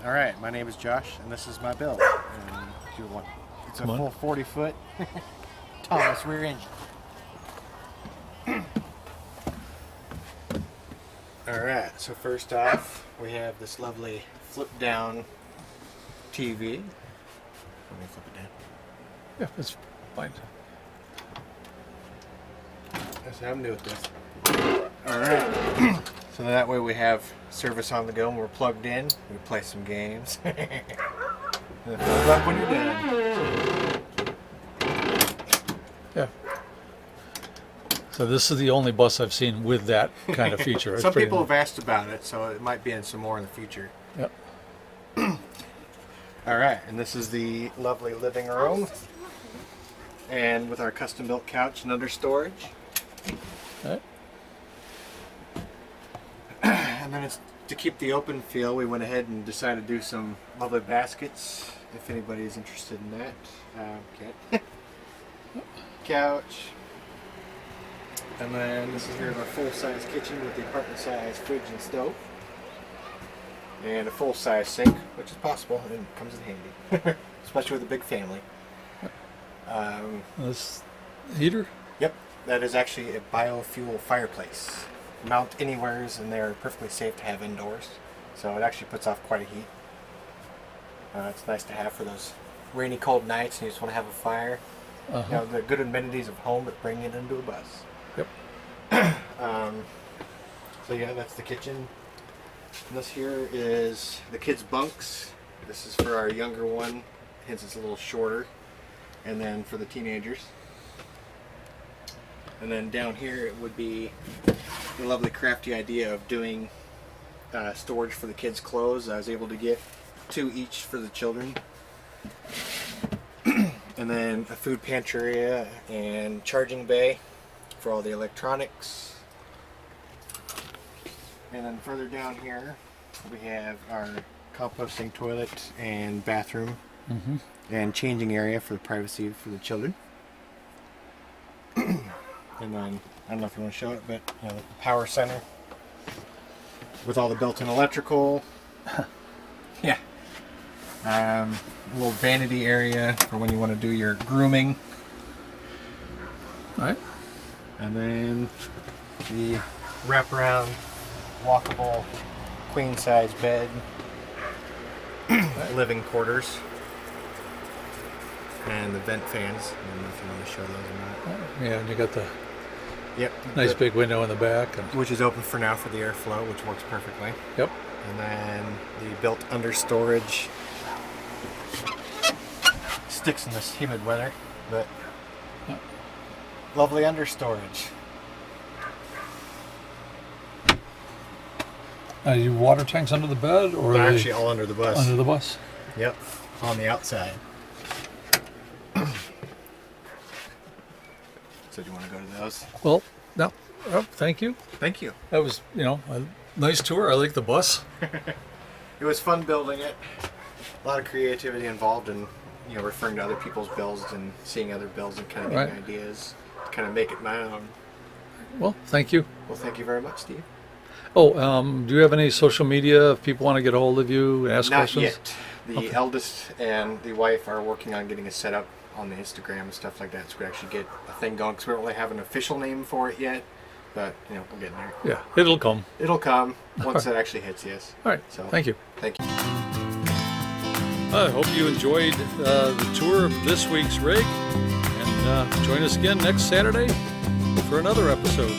All right, my name is Josh, and this is my build. And it's a full 40-foot Tomas rear engine. All right, so first off, we have this lovely flip-down TV. Let me flip it down. Yeah, it's fine. That's how I'm new at this. All right. So that way we have service on the go and we're plugged in. We play some games. And it fills up when you're done. Yeah. So this is the only bus I've seen with that kind of feature. Some people have asked about it, so it might be in some more in the future. Yep. All right, and this is the lovely living room. And with our custom built couch and under storage. All right. And then it's to keep the open feel, we went ahead and decided to do some lovely baskets, if anybody's interested in that. Okay. Couch. And then this is here our full-size kitchen with the apartment-size fridge and stove. And a full-size sink, which is possible and comes in handy, especially with a big family. This heater? Yep, that is actually a biofuel fireplace. Mount anywheres, and they're perfectly safe to have indoors. So it actually puts off quite a heat. It's nice to have for those rainy, cold nights, and you just want to have a fire. You know, the good amenities of home, but bring it into a bus. Yep. So yeah, that's the kitchen. And this here is the kids' bunks. This is for our younger one, hence it's a little shorter. And then for the teenagers. And then down here it would be the lovely crafty idea of doing storage for the kids' clothes. I was able to get 2 each for the children. And then a food pantry area and charging bay for all the electronics. And then further down here we have our composting toilet and bathroom and changing area for the privacy for the children. And then, I don't know if you want to show it, but you know, the power center with all the built-in electrical. Yeah. A little vanity area for when you want to do your grooming. All right. And then the wraparound, walkable, queen-size bed, living quarters, and the vent fans. I don't know if you want to show those or not. Yeah, and you got the nice big window in the back. And which is open for now for the airflow, which works perfectly. Yep. And then the built under storage sticks in this humid weather, but lovely under storage. You water tanks under the bed, or They're are actually all under the bus. under the bus? Yep, on the outside. So do you want to go to those? Well, no. Oh, thank you. Thank you. That was, a nice tour. I like the bus. It was fun building it. A lot of creativity involved in, referring to other people's builds and seeing other builds and kind of getting ideas to kind of make it my own. Well, thank you. Well, thank you very much, Steve. Oh, do you have any social media if people want to get a hold of you and ask questions? Not yet. The eldest and the wife are working on getting it set up on the Instagram and stuff like that, so we actually get a thing going, because we don't really have an official name for it yet, but we're getting there. Yeah, it'll come. It'll come once it actually hits, yes. All right, so thank you. Thank you. I hope you enjoyed the tour of this week's rig, and join us again next Saturday for another episode.